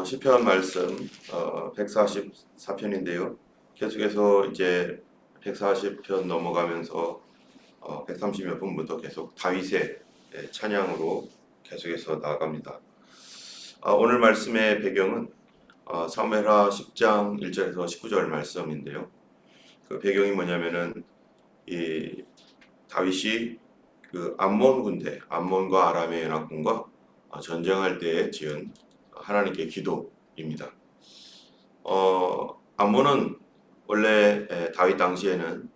시편 말씀 144편인데요. 계속해서 이제 140편 넘어가면서 130몇 분부터 계속 다윗의 찬양으로 계속해서 나아갑니다. 오늘 말씀의 배경은 사무엘하 10장 1절에서 19절 말씀인데요. 그 배경이 뭐냐면은 이 다윗이 그 암몬 군대, 암몬과 아람의 연합군과 전쟁할 때에 지은 하나님께 기도입니다. 암몬은 원래 다윗 당시에는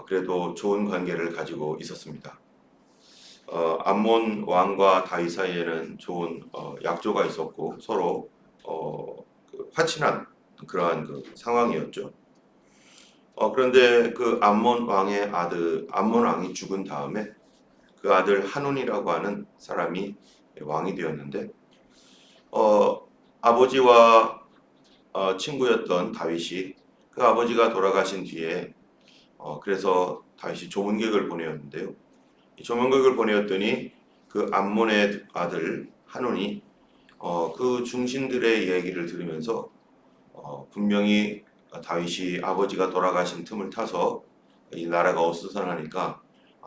그래도 좋은 관계를 가지고 있었습니다. 암몬 왕과 다윗 사이에는 좋은 약조가 있었고 서로 화친한 그러한 그 상황이었죠. 그런데 그 암몬 왕의 아들 암몬 왕이 죽은 다음에 그 아들 한운이라고 하는 사람이 왕이 되었는데 아버지와 친구였던 다윗이 그 아버지가 돌아가신 뒤에 그래서 다윗이 조문객을 보내었는데요. 이 조문객을 보내었더니 그 암몬의 아들 한운이 그 중신들의 이야기를 들으면서 분명히 다윗이 아버지가 돌아가신 틈을 타서 이 나라가 어수선하니까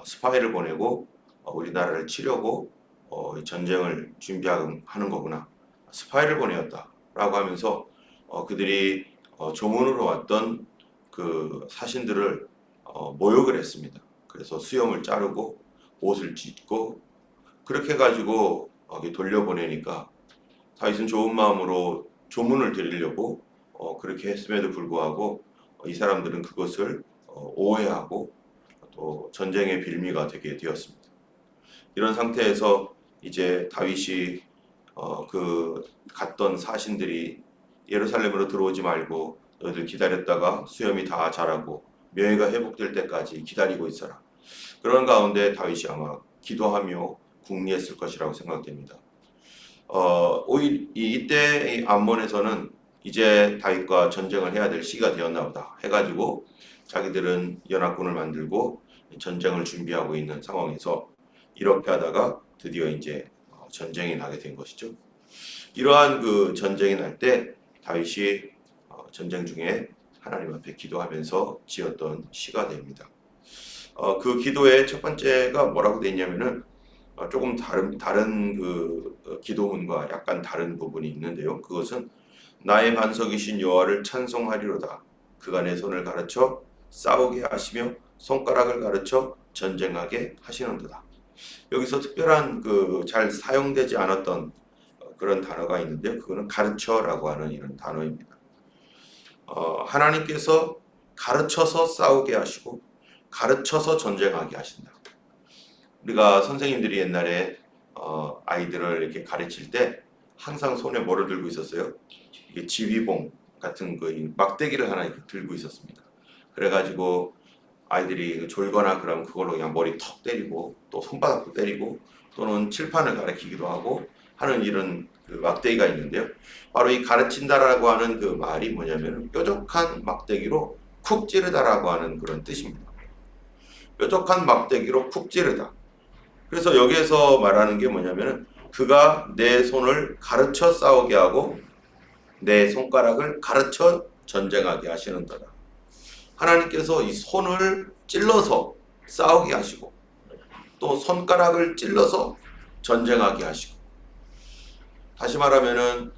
스파이를 보내고 우리나라를 치려고 전쟁을 준비하는 거구나. 스파이를 보내었다라고 하면서 그들이 조문으로 왔던 그 사신들을 모욕을 했습니다. 그래서 수염을 자르고 옷을 찢고 그렇게 해가지고 돌려보내니까 다윗은 좋은 마음으로 조문을 드리려고 그렇게 했음에도 불구하고 이 사람들은 그것을 오해하고 또 전쟁의 빌미가 되게 되었습니다. 이런 상태에서 이제 다윗이 그 갔던 사신들이 예루살렘으로 들어오지 말고 너희들 기다렸다가 수염이 다 자라고 명예가 회복될 때까지 기다리고 있어라. 그런 가운데 다윗이 아마 기도하며 궁리했을 것이라고 생각됩니다. 이때 이 암몬에서는 이제 다윗과 전쟁을 해야 될 시기가 되었나 보다 해가지고 자기들은 연합군을 만들고 전쟁을 준비하고 있는 상황에서 이렇게 하다가 드디어 이제 전쟁이 나게 된 것이죠. 이러한 그 전쟁이 날 때 다윗이 전쟁 중에 하나님 앞에 기도하면서 지었던 시가 됩니다. 그 기도의 첫 번째가 뭐라고 되어 있냐면은 조금 다른 그 기도문과 약간 다른 부분이 있는데요. 그것은 나의 반석이신 여호와를 찬송하리로다. 그가 내 손을 가르쳐 싸우게 하시며 손가락을 가르쳐 전쟁하게 하시는도다. 여기서 특별한 그 잘 사용되지 않았던 그런 단어가 있는데요. 그거는 가르쳐라고 하는 이런 단어입니다. 하나님께서 가르쳐서 싸우게 하시고 가르쳐서 전쟁하게 하신다. 우리가 선생님들이 옛날에 아이들을 이렇게 가르칠 때 항상 손에 뭐를 들고 있었어요? 이게 지휘봉 같은 그 막대기를 하나 이렇게 들고 있었습니다. 그래가지고 아이들이 졸거나 그러면 그걸로 그냥 머리 턱 때리고 또 손바닥도 때리고 또는 칠판을 가리키기도 하고 하는 이런 그 막대기가 있는데요. 바로 이 가르친다라고 하는 그 말이 뭐냐면 뾰족한 막대기로 쿡 찌르다라고 하는 그런 뜻입니다. 뾰족한 막대기로 쿡 찌르다. 그래서 여기에서 말하는 게 뭐냐면 그가 내 손을 가르쳐 싸우게 하고 내 손가락을 가르쳐 전쟁하게 하시는도다. 하나님께서 이 손을 찔러서 싸우게 하시고 또 손가락을 찔러서 전쟁하게 하시고 다시 말하면은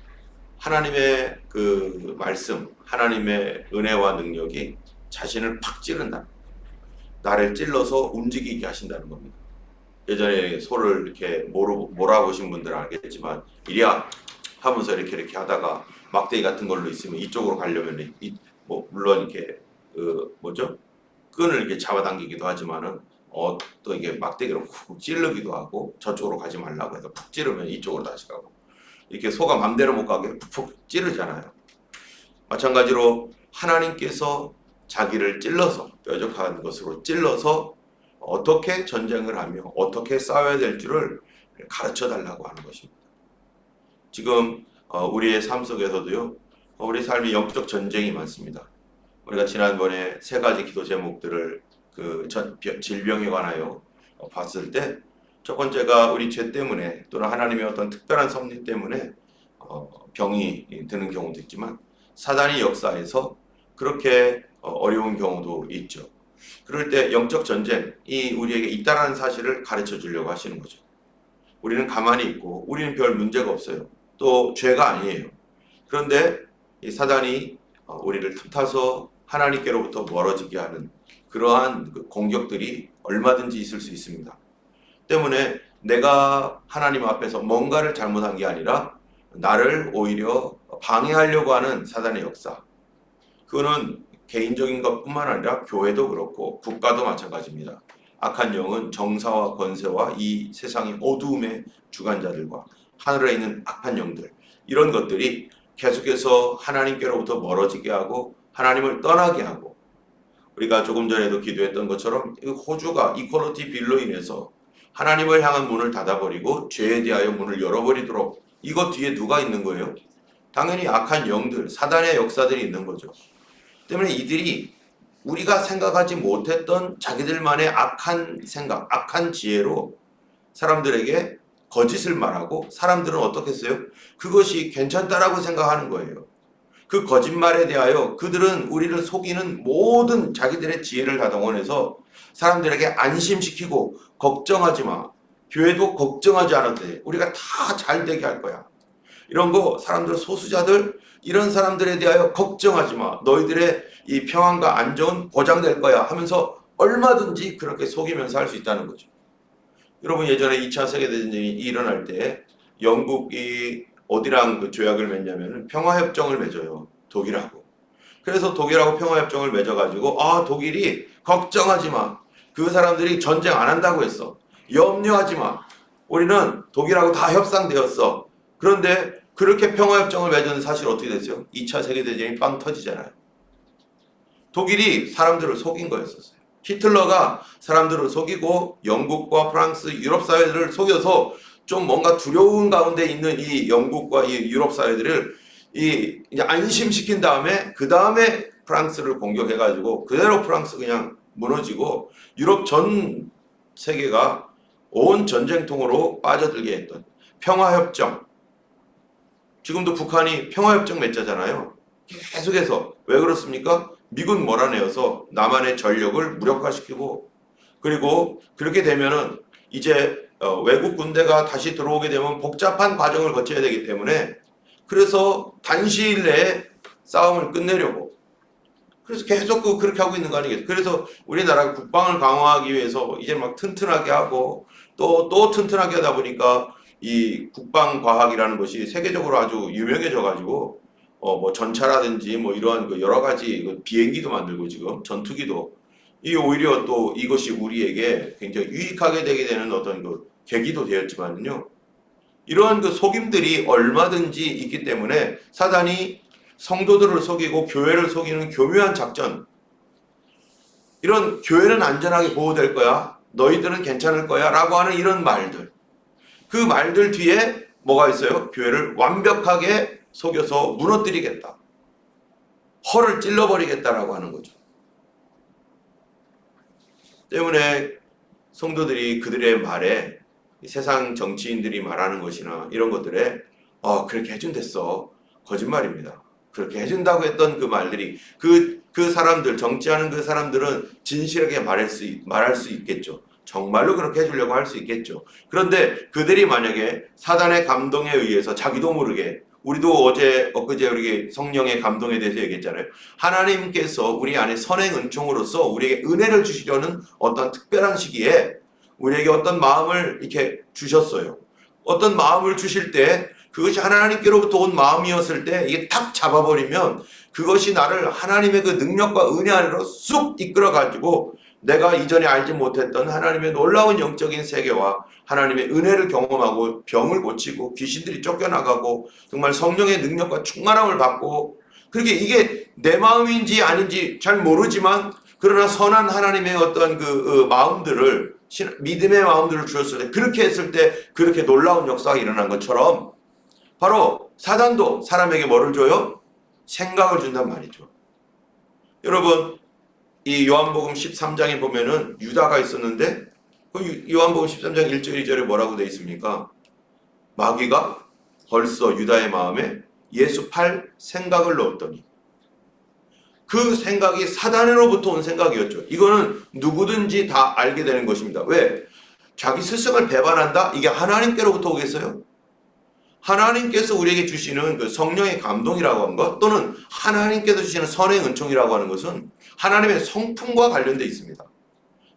하나님의 그 말씀, 하나님의 은혜와 능력이 자신을 팍 찌른다. 나를 찔러서 움직이게 하신다는 겁니다. 예전에 소를 이렇게 몰아보신 분들은 알겠지만 이리야 하면서 이렇게 하다가 막대기 같은 걸로 있으면 이쪽으로 가려면 물론 이렇게 끈을 이렇게 잡아당기기도 하지만은 또 이게 막대기로 푹 찌르기도 하고 저쪽으로 가지 말라고 해서 푹 찌르면 이쪽으로 다시 가고 이렇게 소가 맘대로 못 가게 푹푹 찌르잖아요. 마찬가지로 하나님께서 자기를 찔러서 뾰족한 것으로 찔러서 어떻게 전쟁을 하며 어떻게 싸워야 될 줄을 가르쳐 달라고 하는 것입니다. 지금 우리의 삶 속에서도요. 우리 삶이 영적 전쟁이 많습니다. 우리가 지난번에 세 가지 기도 제목들을 그 질병에 관하여 봤을 때 첫 번째가 우리 죄 때문에 또는 하나님의 어떤 특별한 섭리 때문에 병이 드는 경우도 있지만 사단이 역사에서 그렇게 어려운 경우도 있죠. 그럴 때 영적 전쟁이 우리에게 있다라는 사실을 가르쳐 주려고 하시는 거죠. 우리는 가만히 있고 우리는 별 문제가 없어요. 또 죄가 아니에요. 그런데 이 사단이 우리를 틈타서 하나님께로부터 멀어지게 하는 그러한 그 공격들이 얼마든지 있을 수 있습니다. 때문에 내가 하나님 앞에서 뭔가를 잘못한 게 아니라 나를 오히려 방해하려고 하는 사단의 역사, 그거는 개인적인 것뿐만 아니라 교회도 그렇고 국가도 마찬가지입니다. 악한 영은 정사와 권세와 이 세상의 어두움의 주관자들과 하늘에 있는 악한 영들, 이런 것들이 계속해서 하나님께로부터 멀어지게 하고 하나님을 떠나게 하고, 우리가 조금 전에도 기도했던 것처럼 호주가 이퀄리티 빌로 인해서 하나님을 향한 문을 닫아버리고 죄에 대하여 문을 열어버리도록, 이것 뒤에 누가 있는 거예요? 당연히 악한 영들, 사단의 역사들이 있는 거죠. 때문에 이들이 우리가 생각하지 못했던 자기들만의 악한 생각, 악한 지혜로 사람들에게 거짓을 말하고, 사람들은 어떻게 했어요? 그것이 괜찮다라고 생각하는 거예요. 그 거짓말에 대하여 그들은 우리를 속이는 모든 자기들의 지혜를 다 동원해서 사람들에게 안심시키고, 걱정하지 마, 교회도 걱정하지 않아도 돼, 우리가 다 잘 되게 할 거야, 이런 거, 사람들, 소수자들, 이런 사람들에 대하여 걱정하지 마, 너희들의 이 평안과 안정은 보장될 거야 하면서 얼마든지 그렇게 속이면서 할 수 있다는 거죠. 여러분, 예전에 2차 세계대전이 일어날 때 영국이 어디랑 그 조약을 맺냐면 평화협정을 맺어요. 독일하고. 그래서 독일하고 평화협정을 맺어가지고 독일이 걱정하지 마, 그 사람들이 전쟁 안 한다고 했어, 염려하지 마, 우리는 독일하고 다 협상되었어. 그런데 그렇게 평화협정을 맺은 사실 어떻게 됐어요? 2차 세계대전이 빵 터지잖아요. 독일이 사람들을 속인 거였었어요. 히틀러가 사람들을 속이고 영국과 프랑스, 유럽 사회들을 속여서 좀 뭔가 두려운 가운데 있는 이 영국과 이 유럽 사회들을 이제 안심시킨 다음에, 그 다음에 프랑스를 공격해가지고 그대로 프랑스 그냥 무너지고 유럽 전 세계가 온 전쟁통으로 빠져들게 했던 평화협정. 지금도 북한이 평화협정 맺자잖아요. 계속해서. 왜 그렇습니까? 미군 몰아내어서 남한의 전력을 무력화시키고, 그리고 그렇게 되면은 이제 외국 군대가 다시 들어오게 되면 복잡한 과정을 거쳐야 되기 때문에, 그래서 단시일 내에 싸움을 끝내려고, 그래서 계속 그렇게 하고 있는 거 아니겠어요? 그래서 우리나라가 국방을 강화하기 위해서 이제 막 튼튼하게 하고 또 튼튼하게 하다 보니까 이 국방과학이라는 것이 세계적으로 아주 유명해져 가지고 뭐 전차라든지 뭐 이러한 그 여러 가지 비행기도 만들고 지금 전투기도, 이 오히려 또 이것이 우리에게 굉장히 유익하게 되게 되는 어떤 그 계기도 되었지만요, 이러한 그 속임들이 얼마든지 있기 때문에 사단이 성도들을 속이고 교회를 속이는 교묘한 작전, 이런 교회는 안전하게 보호될 거야, 너희들은 괜찮을 거야 라고 하는 이런 말들, 그 말들 뒤에 뭐가 있어요? 교회를 완벽하게 속여서 무너뜨리겠다, 허를 찔러버리겠다라고 하는 거죠. 때문에 성도들이 그들의 말에, 세상 정치인들이 말하는 것이나 이런 것들에 그렇게 해준댔어, 거짓말입니다. 그렇게 해준다고 했던 그 말들이, 그 사람들, 정치하는 그 사람들은 진실하게 말할 수 있겠죠. 정말로 그렇게 해주려고 할 수 있겠죠. 그런데 그들이 만약에 사단의 감동에 의해서 자기도 모르게, 우리도 엊그제 우리 성령의 감동에 대해서 얘기했잖아요. 하나님께서 우리 안에 선행 은총으로서 우리에게 은혜를 주시려는 어떤 특별한 시기에 우리에게 어떤 마음을 이렇게 주셨어요. 어떤 마음을 주실 때 그것이 하나님께로부터 온 마음이었을 때 이게 탁 잡아버리면 그것이 나를 하나님의 그 능력과 은혜 안으로 쑥 이끌어가지고 내가 이전에 알지 못했던 하나님의 놀라운 영적인 세계와 하나님의 은혜를 경험하고 병을 고치고 귀신들이 쫓겨나가고 정말 성령의 능력과 충만함을 받고, 그렇게 이게 내 마음인지 아닌지 잘 모르지만 그러나 선한 하나님의 어떤 그 마음들을, 믿음의 마음들을 주셨을 때, 그렇게 했을 때 그렇게 놀라운 역사가 일어난 것처럼 바로 사단도 사람에게 뭐를 줘요? 생각을 준단 말이죠. 여러분, 이 요한복음 13장에 보면은 유다가 있었는데, 요한복음 13장 1절 2절에 뭐라고 되어 있습니까? 마귀가 벌써 유다의 마음에 예수 팔 생각을 넣었더니 그 생각이 사단으로부터 온 생각이었죠. 이거는 누구든지 다 알게 되는 것입니다. 왜? 자기 스승을 배반한다? 이게 하나님께로부터 오겠어요? 하나님께서 우리에게 주시는 그 성령의 감동이라고 하는 것, 또는 하나님께서 주시는 선의 은총이라고 하는 것은 하나님의 성품과 관련되어 있습니다.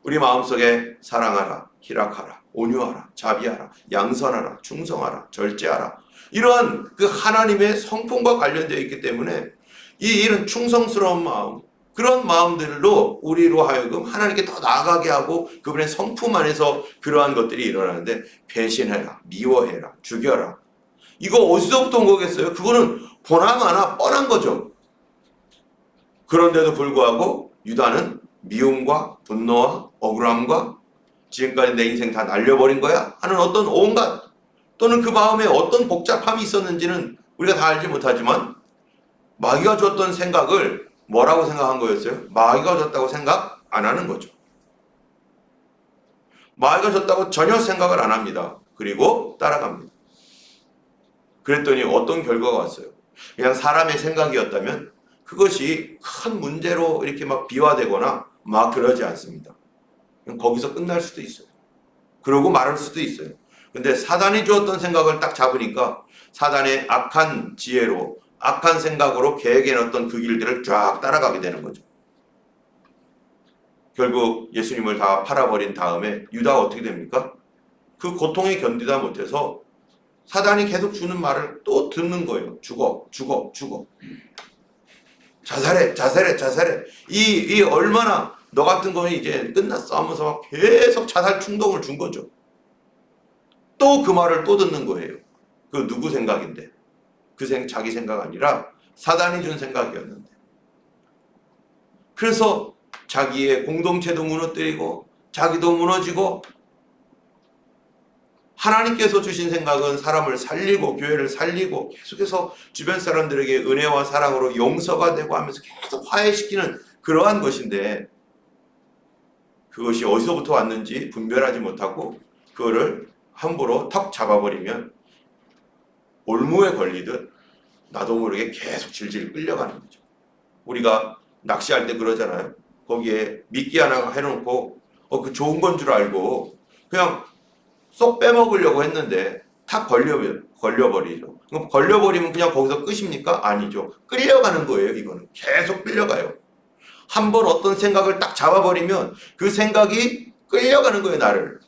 우리 마음속에 사랑하라, 희락하라, 온유하라, 자비하라, 양선하라, 충성하라, 절제하라, 이러한 그 하나님의 성품과 관련되어 있기 때문에 이런 충성스러운 마음, 그런 마음들로 우리로 하여금 하나님께 더 나아가게 하고 그분의 성품 안에서 그러한 것들이 일어나는데, 배신해라, 미워해라, 죽여라, 이거 어디서부터 온 거겠어요? 그거는 보나마나 뻔한 거죠. 그런데도 불구하고 유다는 미움과 분노와 억울함과 지금까지 내 인생 다 날려버린 거야 하는 어떤 온갖, 또는 그 마음에 어떤 복잡함이 있었는지는 우리가 다 알지 못하지만, 마귀가 줬던 생각을 뭐라고 생각한 거였어요? 마귀가 줬다고 생각 안 하는 거죠. 마귀가 줬다고 전혀 생각을 안 합니다. 그리고 따라갑니다. 그랬더니 어떤 결과가 왔어요? 그냥 사람의 생각이었다면 그것이 큰 문제로 이렇게 막 비화되거나 막 그러지 않습니다. 그냥 거기서 끝날 수도 있어요. 그러고 말할 수도 있어요. 근데 사단이 주었던 생각을 딱 잡으니까 사단의 악한 지혜로, 악한 생각으로 계획해놨던 그 길들을 쫙 따라가게 되는 거죠. 결국 예수님을 다 팔아버린 다음에 유다가 어떻게 됩니까? 그 고통에 견디다 못해서 사단이 계속 주는 말을 또 듣는 거예요. 죽어, 죽어, 죽어. 자살해, 자살해, 자살해. 이 얼마나 너 같은 거는 이제 끝났어 하면서 막 계속 자살 충동을 준 거죠. 또 그 말을 또 듣는 거예요. 그 누구 생각인데? 자기 생각 아니라 사단이 준 생각이었는데. 그래서 자기의 공동체도 무너뜨리고 자기도 무너지고, 하나님께서 주신 생각은 사람을 살리고 교회를 살리고 계속해서 주변 사람들에게 은혜와 사랑으로 용서가 되고 하면서 계속 화해시키는 그러한 것인데, 그것이 어디서부터 왔는지 분별하지 못하고 그거를 함부로 턱 잡아버리면 올무에 걸리듯 나도 모르게 계속 질질 끌려가는 거죠. 우리가 낚시할 때 그러잖아요. 거기에 미끼 하나 해놓고 그 좋은 건 줄 알고 그냥 쏙 빼먹으려고 했는데 탁 걸려버리죠. 그럼 걸려버리면 그냥 거기서 끝입니까? 아니죠. 끌려가는 거예요. 이거는 계속 끌려가요. 한번 어떤 생각을 딱 잡아버리면 그 생각이 끌려가는 거예요. 나를.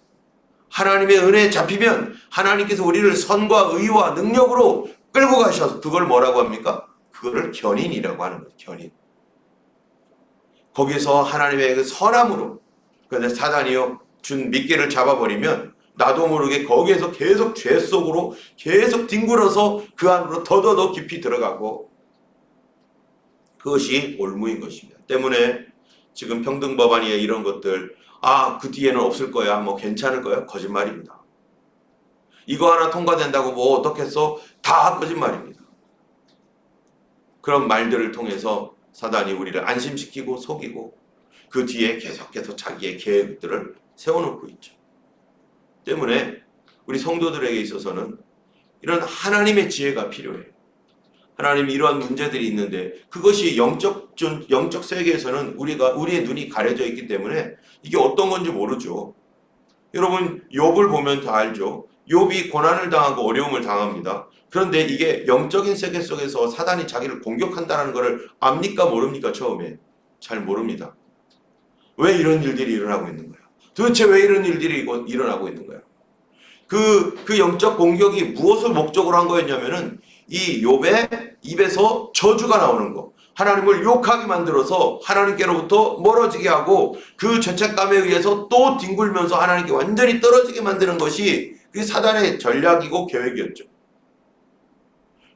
하나님의 은혜에 잡히면 하나님께서 우리를 선과 의와 능력으로 끌고 가셔서, 그걸 뭐라고 합니까? 그거를 견인이라고 하는 거예요. 견인. 거기서 하나님의 그 선함으로, 그런데 사단이요 준 미끼를 잡아버리면 나도 모르게 거기에서 계속 죄 속으로 계속 뒹굴어서 그 안으로 더더더 깊이 들어가고, 그것이 올무인 것입니다. 때문에 지금 평등법안이나 이런 것들, 그 뒤에는 없을 거야, 뭐 괜찮을 거야, 거짓말입니다. 이거 하나 통과된다고 뭐 어떻겠어, 다 거짓말입니다. 그런 말들을 통해서 사단이 우리를 안심시키고 속이고 그 뒤에 계속해서 자기의 계획들을 세워놓고 있죠. 때문에 우리 성도들에게 있어서는 이런 하나님의 지혜가 필요해요. 하나님이 이러한 문제들이 있는데, 그것이 영적 세계에서는 우리의 눈이 가려져 있기 때문에 이게 어떤 건지 모르죠. 여러분 욥을 보면 다 알죠. 욥이 고난을 당하고 어려움을 당합니다. 그런데 이게 영적인 세계 속에서 사단이 자기를 공격한다는 것을 압니까 모릅니까? 처음에 잘 모릅니다. 왜 이런 일들이 일어나고 있는 거야? 도대체 왜 이런 일들이 일어나고 있는 거야? 그 영적 공격이 무엇을 목적으로 한 거였냐면은 이 욥의 입에서 저주가 나오는 거, 하나님을 욕하게 만들어서 하나님께로부터 멀어지게 하고 그 죄책감에 의해서 또 뒹굴면서 하나님께 완전히 떨어지게 만드는 것이 그 사단의 전략이고 계획이었죠.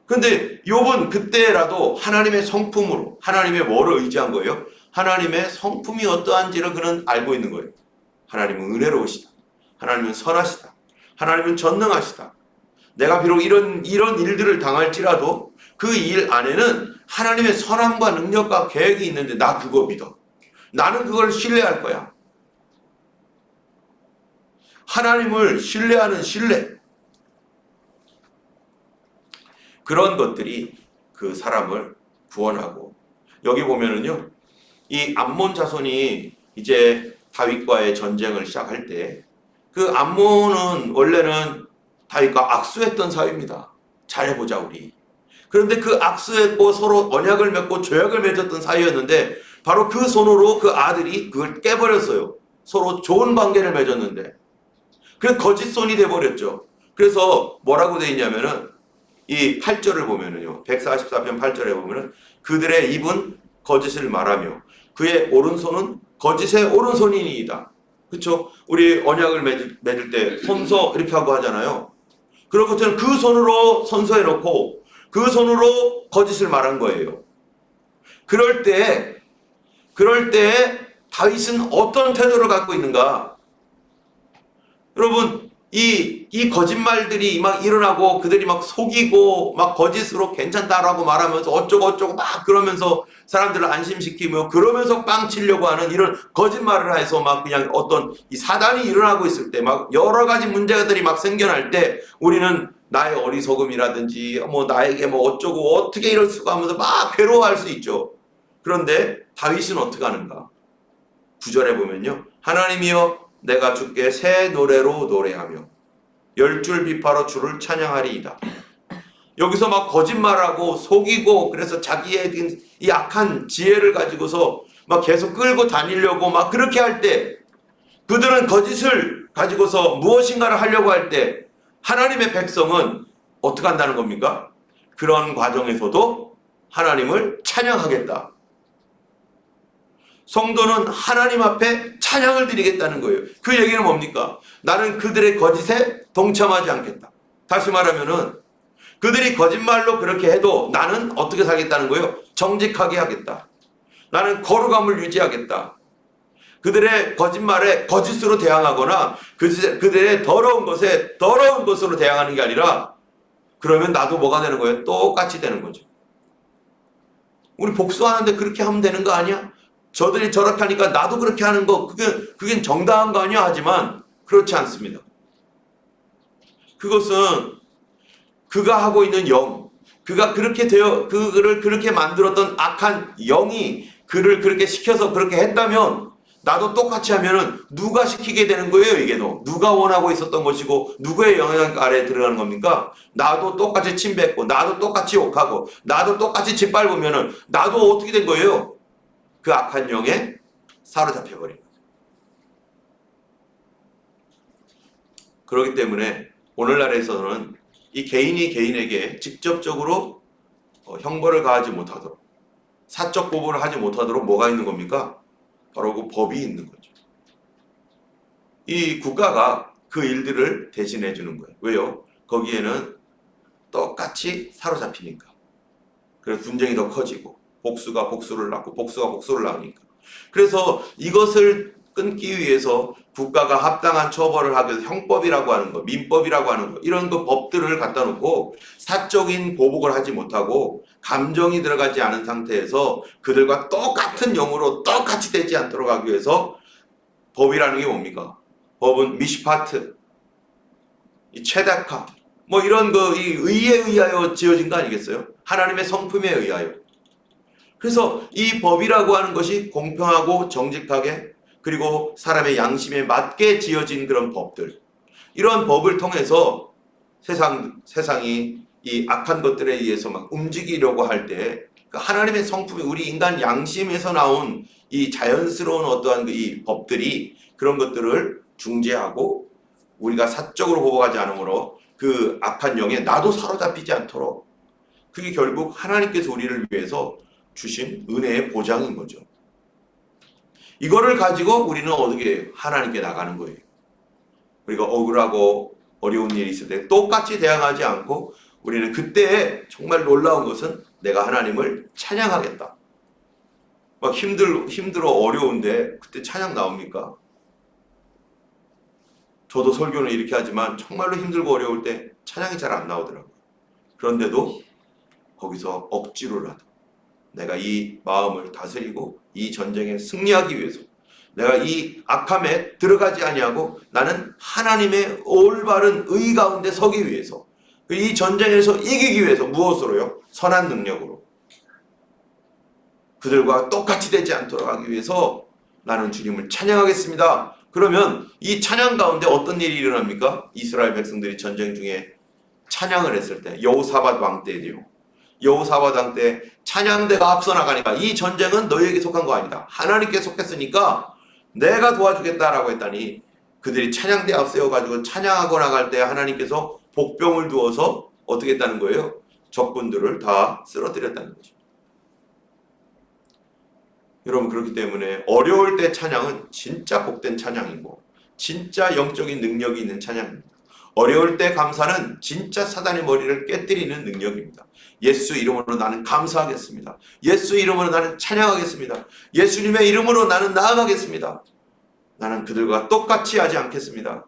그런데 욥은 그때라도 하나님의 성품으로, 하나님의 뭐를 의지한 거예요? 하나님의 성품이 어떠한지를 그는 알고 있는 거예요. 하나님은 은혜로우시다. 하나님은 선하시다. 하나님은 전능하시다. 내가 비록 이런 일들을 당할지라도 그 일 안에는 하나님의 선함과 능력과 계획이 있는데 나 그거 믿어. 나는 그걸 신뢰할 거야. 하나님을 신뢰하는 신뢰. 그런 것들이 그 사람을 구원하고, 여기 보면은요, 이 암몬 자손이 이제 다윗과의 전쟁을 시작할 때 그 암몬은 원래는 다윗과 악수했던 사이입니다. 잘해보자 우리. 그런데 그 악수했고 서로 언약을 맺고 조약을 맺었던 사이였는데 바로 그 손으로 그 아들이 그걸 깨버렸어요. 서로 좋은 관계를 맺었는데. 그래서 거짓 손이 돼버렸죠. 그래서 뭐라고 돼 있냐면은 이 8절을 보면은요. 144편 8절에 보면은 그들의 입은 거짓을 말하며 그의 오른손은 거짓의 오른손이니이다. 그렇죠? 우리 언약을 맺을 때 손서 이렇게 하고 하잖아요. 그런 것처럼 그 손으로 선서해 놓고 그 손으로 거짓을 말한 거예요. 그럴 때 다윗은 어떤 태도를 갖고 있는가? 여러분, 이 거짓말들이 막 일어나고 그들이 막 속이고 막 거짓으로 괜찮다라고 말하면서 어쩌고 막 그러면서 사람들을 안심시키며 그러면서 빵 치려고 하는 이런 거짓말을 해서 막 그냥 어떤 이 사단이 일어나고 있을 때 막 여러 가지 문제들이 막 생겨날 때 우리는 나의 어리석음이라든지 뭐 나에게 뭐 어쩌고 어떻게 이럴 수가 하면서 막 괴로워할 수 있죠. 그런데 다윗은 어떻게 하는가? 9절에 보면요. 하나님이여 내가 주께 새 노래로 노래하며 10줄 비파로 주를 찬양하리이다. 여기서 막 거짓말하고 속이고 그래서 자기의 이 악한 지혜를 가지고서 막 계속 끌고 다니려고 막 그렇게 할 때 그들은 거짓을 가지고서 무엇인가를 하려고 할 때 하나님의 백성은 어떻게 한다는 겁니까? 그런 과정에서도 하나님을 찬양하겠다. 성도는 하나님 앞에 찬양을 드리겠다는 거예요. 그 얘기는 뭡니까? 나는 그들의 거짓에 동참하지 않겠다. 다시 말하면은 그들이 거짓말로 그렇게 해도 나는 어떻게 살겠다는 거예요? 정직하게 하겠다. 나는 거룩함을 유지하겠다. 그들의 거짓말에 거짓으로 대항하거나 그들의 더러운 것에 더러운 것으로 대항하는 게 아니라 그러면 나도 뭐가 되는 거예요? 똑같이 되는 거죠. 우리 복수하는데 그렇게 하면 되는 거 아니야? 저들이 저렇게 하니까 나도 그렇게 하는 거 그게 정당한 거 아니야? 하지만 그렇지 않습니다. 그것은 그가 하고 있는 영, 그가 그를 그렇게 만들었던 악한 영이 그를 그렇게 시켜서 그렇게 했다면 나도 똑같이 하면은 누가 시키게 되는 거예요, 이게 누가 원하고 있었던 것이고 누구의 영향 아래에 들어가는 겁니까? 나도 똑같이 침뱉고 나도 똑같이 욕하고 나도 똑같이 짓밟으면은 나도 어떻게 된 거예요? 그 악한 영에 사로잡혀버린 거죠. 그렇기 때문에 오늘날에서는 이 개인이 개인에게 직접적으로 형벌을 가하지 못하도록 사적 보복을 하지 못하도록 뭐가 있는 겁니까? 바로 그 법이 있는 거죠. 이 국가가 그 일들을 대신해 주는 거예요. 왜요? 거기에는 똑같이 사로잡히니까. 그래서 분쟁이 더 커지고 복수가 복수를 낳고 복수가 복수를 낳으니까. 그래서 이것을 끊기 위해서 국가가 합당한 처벌을 하기 위해서 형법이라고 하는 거, 민법이라고 하는 거, 이런 그 법들을 갖다 놓고 사적인 보복을 하지 못하고 감정이 들어가지 않은 상태에서 그들과 똑같은 영으로 똑같이 되지 않도록 하기 위해서 법이라는 게 뭡니까? 법은 미시파트, 이 체다카, 뭐 이런 이 의에 의하여 지어진 거 아니겠어요? 하나님의 성품에 의하여. 그래서 이 법이라고 하는 것이 공평하고 정직하게 그리고 사람의 양심에 맞게 지어진 그런 법들, 이런 법을 통해서 세상이 이 악한 것들에 의해서 막 움직이려고 할 때 하나님의 성품이 우리 인간 양심에서 나온 이 자연스러운 어떠한 이 법들이 그런 것들을 중재하고 우리가 사적으로 보복하지 않으므로 그 악한 영에 나도 사로잡히지 않도록, 그게 결국 하나님께서 우리를 위해서 주신 은혜의 보장인 거죠. 이거를 가지고 우리는 어떻게 하나님께 나가는 거예요. 우리가 억울하고 어려운 일이 있을 때 똑같이 대항하지 않고 우리는 그때 정말 놀라운 것은 내가 하나님을 찬양하겠다. 막 힘들어 어려운데 그때 찬양 나옵니까? 저도 설교는 이렇게 하지만 정말로 힘들고 어려울 때 찬양이 잘 안 나오더라고요. 그런데도 거기서 억지로라도 내가 이 마음을 다스리고 이 전쟁에 승리하기 위해서 내가 이 악함에 들어가지 아니하고 나는 하나님의 올바른 의 가운데 서기 위해서 이 전쟁에서 이기기 위해서 무엇으로요? 선한 능력으로. 그들과 똑같이 되지 않도록 하기 위해서 나는 주님을 찬양하겠습니다. 그러면 이 찬양 가운데 어떤 일이 일어납니까? 이스라엘 백성들이 전쟁 중에 찬양을 했을 때, 여호사밧 왕 때에요. 여호사밧 왕 때 찬양대가 앞서 나가니까 이 전쟁은 너희에게 속한 거 아니다. 하나님께 속했으니까 내가 도와주겠다라고 했더니 그들이 찬양대 앞세워가지고 찬양하고 나갈 때 하나님께서 복병을 두어서 어떻게 했다는 거예요? 적군들을 다 쓰러뜨렸다는 거죠. 여러분, 그렇기 때문에 어려울 때 찬양은 진짜 복된 찬양이고 진짜 영적인 능력이 있는 찬양입니다. 어려울 때 감사는 진짜 사단의 머리를 깨뜨리는 능력입니다. 예수 이름으로 나는 감사하겠습니다. 예수 이름으로 나는 찬양하겠습니다. 예수님의 이름으로 나는 나아가겠습니다. 나는 그들과 똑같이 하지 않겠습니다.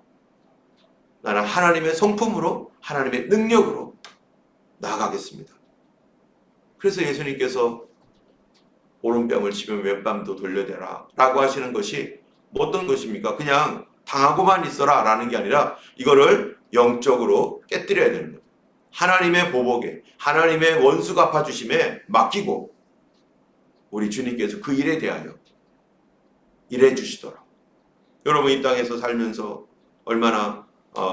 나는 하나님의 성품으로, 하나님의 능력으로 나아가겠습니다. 그래서 예수님께서 오른뺨을 치면 왼뺨도 돌려대라 라고 하시는 것이 어떤 것입니까? 그냥 당하고만 있어라 라는 게 아니라 이거를 영적으로 깨뜨려야 되는 거예요. 하나님의 보복에, 하나님의 원수 갚아주심에 맡기고 우리 주님께서 그 일에 대하여 일해 주시더라. 여러분, 이 땅에서 살면서 얼마나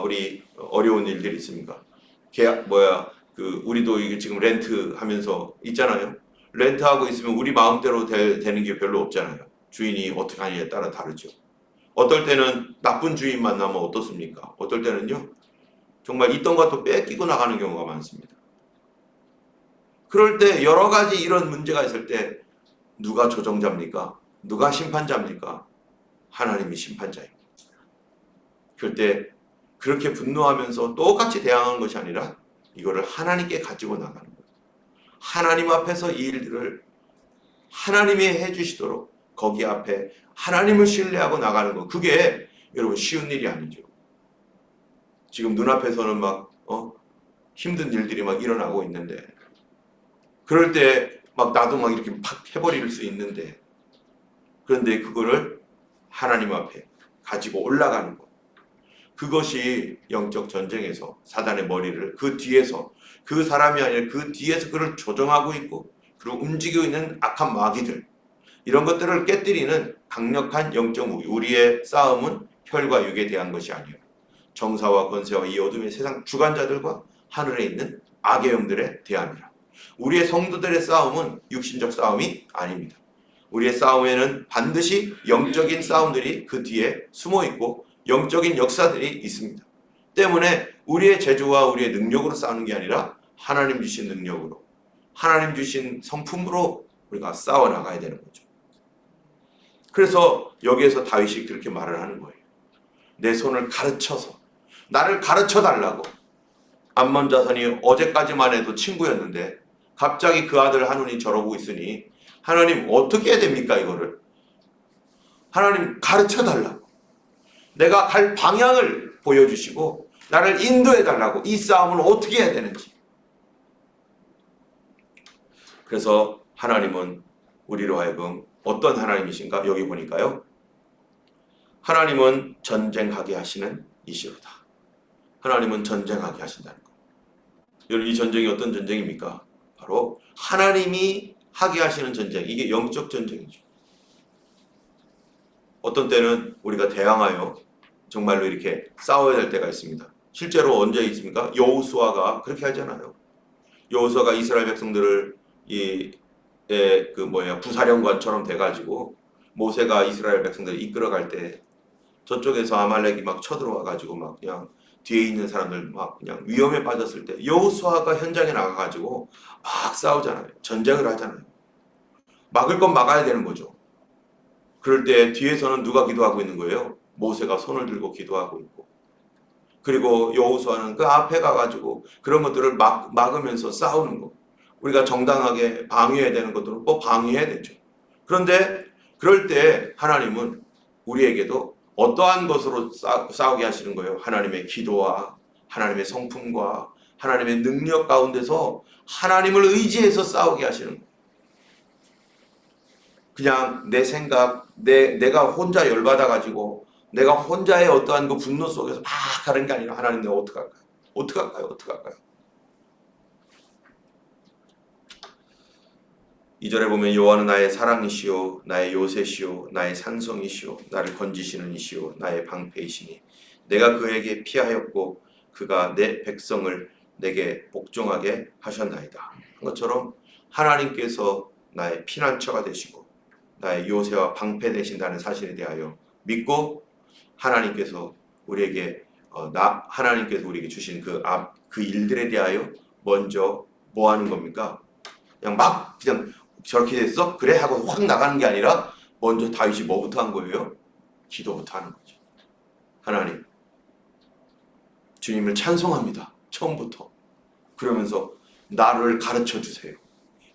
우리 어려운 일들이 있습니까? 우리도 이게 지금 렌트 하면서 있잖아요. 렌트하고 있으면 우리 마음대로 되는 게 별로 없잖아요. 주인이 어떻게 하느냐에 따라 다르죠. 어떨 때는 나쁜 주인 만나면 어떻습니까? 어떨 때는요, 정말 있던 것도 뺏기고 나가는 경우가 많습니다. 그럴 때 여러 가지 이런 문제가 있을 때 누가 조정자입니까? 누가 심판자입니까? 하나님이 심판자입니다. 그럴 때 그렇게 분노하면서 똑같이 대항하는 것이 아니라 이거를 하나님께 가지고 나가는 거예요. 하나님 앞에서 이 일들을 하나님이 해주시도록 거기 앞에 하나님을 신뢰하고 나가는 거, 그게 여러분 쉬운 일이 아니죠. 지금 눈앞에서는 막 힘든 일들이 막 일어나고 있는데, 그럴 때 막 나도 막 이렇게 팍 해버릴 수 있는데, 그런데 그거를 하나님 앞에 가지고 올라가는 것, 그것이 영적 전쟁에서 사단의 머리를 그 뒤에서, 그 사람이 아니라 그 뒤에서 그를 조정하고 있고 그리고 움직이고 있는 악한 마귀들, 이런 것들을 깨뜨리는 강력한 영적 무기. 우리의 싸움은 혈과 육에 대한 것이 아니에요. 정사와 권세와 이 어둠의 세상 주관자들과 하늘에 있는 악의 영들에 대함이라. 우리의 성도들의 싸움은 육신적 싸움이 아닙니다. 우리의 싸움에는 반드시 영적인 싸움들이 그 뒤에 숨어 있고 영적인 역사들이 있습니다. 때문에 우리의 재주와 우리의 능력으로 싸우는 게 아니라 하나님 주신 능력으로, 하나님 주신 성품으로 우리가 싸워 나가야 되는 거죠. 그래서 여기에서 다윗이 그렇게 말을 하는 거예요. 내 손을 가르쳐서, 나를 가르쳐 달라고. 암몬 자손이 어제까지만 해도 친구였는데 갑자기 그 아들 한운이 저러고 있으니 하나님 어떻게 해야 됩니까? 이거를 하나님 가르쳐 달라고, 내가 갈 방향을 보여주시고 나를 인도해 달라고, 이 싸움을 어떻게 해야 되는지. 그래서 하나님은 우리로 하여금 어떤 하나님이신가? 여기 보니까요, 하나님은 전쟁하게 하시는 이시로다. 하나님은 전쟁하게 하신다는 거. 여러분, 이 전쟁이 어떤 전쟁입니까? 바로 하나님이 하게 하시는 전쟁. 이게 영적 전쟁이죠. 어떤 때는 우리가 대항하여 정말로 이렇게 싸워야 될 때가 있습니다. 실제로 언제 있습니까? 여호수아가 그렇게 하잖아요. 여호수아가 이스라엘 백성들을 부사령관처럼 돼가지고 모세가 이스라엘 백성들을 이끌어갈 때 저쪽에서 아말렉이 막 쳐들어와가지고 막 그냥 뒤에 있는 사람들 막 그냥 위험에 빠졌을 때 여호수아가 현장에 나가가지고 막 싸우잖아요. 전쟁을 하잖아요. 막을 건 막아야 되는 거죠. 그럴 때 뒤에서는 누가 기도하고 있는 거예요? 모세가 손을 들고 기도하고 있고, 그리고 여호수아는 그 앞에 가가지고 그런 것들을 막으면서 싸우는 거. 우리가 정당하게 방위해야 되는 것들은 꼭 방위해야 되죠. 그런데 그럴 때 하나님은 우리에게도 어떠한 것으로 싸우게 하시는 거예요? 하나님의 기도와 하나님의 성품과 하나님의 능력 가운데서 하나님을 의지해서 싸우게 하시는 거예요. 그냥 내 생각, 내가 혼자 열받아가지고 내가 혼자의 어떠한 그 분노 속에서 막 가는 게 아니라, 하나님 내가 어떡할까요? 어떡할까요? 어떡할까요? 2절에 보면 여호와는 나의 사랑이시요 나의 요새시요 나의 산성이시요 나를 건지시는 이시요 나의 방패이시니 내가 그에게 피하였고 그가 내 백성을 내게 복종하게 하셨나이다. 그것처럼 하나님께서 나의 피난처가 되시고 나의 요새와 방패 되신다는 사실에 대하여 믿고 하나님께서 우리에게 하나님께서 우리에게 주신 그 일들에 대하여 먼저 뭐 하는 겁니까? 그냥 저렇게 됐어? 그래? 하고 확 나가는 게 아니라 먼저 다윗이 뭐부터 한 거예요? 기도부터 하는 거죠. 하나님, 주님을 찬송합니다. 처음부터. 그러면서 나를 가르쳐 주세요.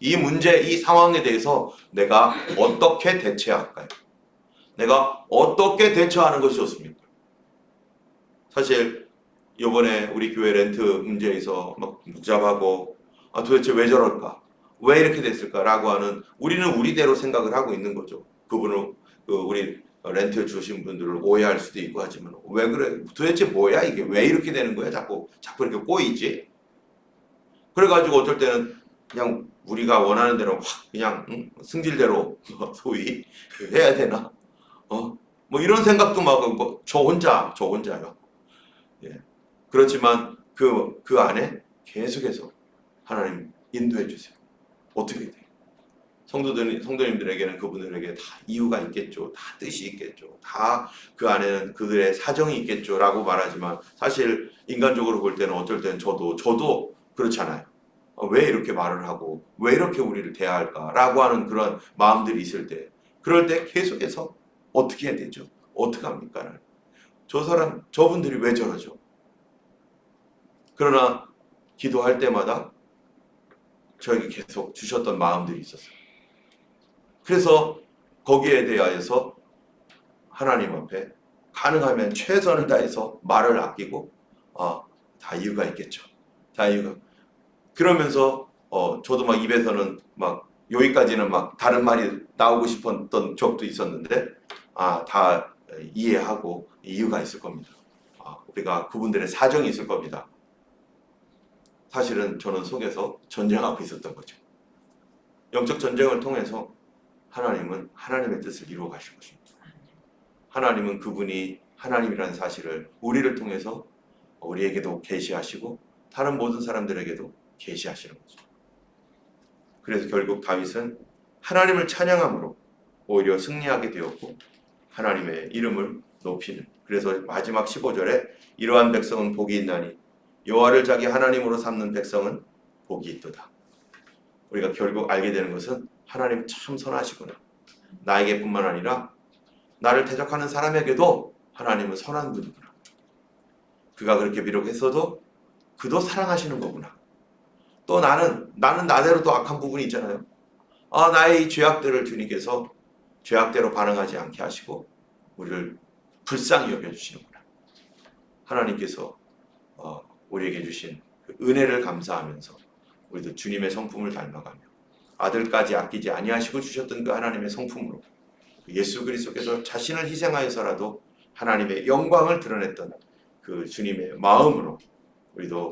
이 문제, 이 상황에 대해서 내가 어떻게 대처할까요? 내가 어떻게 대처하는 것이 좋습니까? 사실 이번에 우리 교회 렌트 문제에서 막 복잡하고 도대체 왜 저럴까? 왜 이렇게 됐을까라고 하는 우리는 우리대로 생각을 하고 있는 거죠. 그분은 우리 렌트 주신 분들을 오해할 수도 있고 하지만 왜 그래? 도대체 뭐야 이게? 왜 이렇게 되는 거야? 자꾸 이렇게 꼬이지? 그래가지고 어쩔 때는 그냥 우리가 원하는 대로 확 그냥 승질대로 소위 해야 되나? 뭐 이런 생각도 막 저 혼자요. 예. 그렇지만 그 안에 계속해서 하나님 인도해 주세요. 어떻게 돼요? 성도님들에게는 그분들에게 다 이유가 있겠죠. 다 뜻이 있겠죠. 다 그 안에는 그들의 사정이 있겠죠. 라고 말하지만 사실 인간적으로 볼 때는 어쩔 때는 저도 그렇잖아요. 왜 이렇게 말을 하고 왜 이렇게 우리를 대할까? 라고 하는 그런 마음들이 있을 때 그럴 때 계속해서 어떻게 해야 되죠? 어떻게 합니까? 저분들이 왜 저러죠? 그러나 기도할 때마다 저에게 계속 주셨던 마음들이 있었어요. 그래서 거기에 대하여서 하나님 앞에 가능하면 최선을 다해서 말을 아끼고 다 이유가 있겠죠. 다 이유가. 그러면서 저도 막 입에서는 막 여기까지는 막 다른 말이 나오고 싶었던 적도 있었는데 다 이해하고 이유가 있을 겁니다. 우리가 그분들의 사정이 있을 겁니다. 사실은 저는 속에서 전쟁하고 있었던 거죠. 영적 전쟁을 통해서 하나님은 하나님의 뜻을 이루어 가실 것입니다. 하나님은 그분이 하나님이라는 사실을 우리를 통해서 우리에게도 계시하시고 다른 모든 사람들에게도 계시하시는 거죠. 그래서 결국 다윗은 하나님을 찬양함으로 오히려 승리하게 되었고 하나님의 이름을 높이는, 그래서 마지막 15절에 이러한 백성은 복이 있나니 여호와를 자기 하나님으로 삼는 백성은 복이 있도다. 우리가 결국 알게 되는 것은 하나님 참 선하시구나. 나에게뿐만 아니라 나를 대적하는 사람에게도 하나님은 선한 분이구나. 그가 그렇게 비록 했어도 그도 사랑하시는 거구나. 또 나는 나대로 또 악한 부분이 있잖아요. 나의 이 죄악들을 주님께서 죄악대로 반응하지 않게 하시고 우리를 불쌍히 여겨주시는구나. 하나님께서 우리에게 주신 그 은혜를 감사하면서 우리도 주님의 성품을 닮아가며 아들까지 아끼지 아니하시고 주셨던 그 하나님의 성품으로 예수 그리스도께서 자신을 희생하여서라도 하나님의 영광을 드러냈던 그 주님의 마음으로 우리도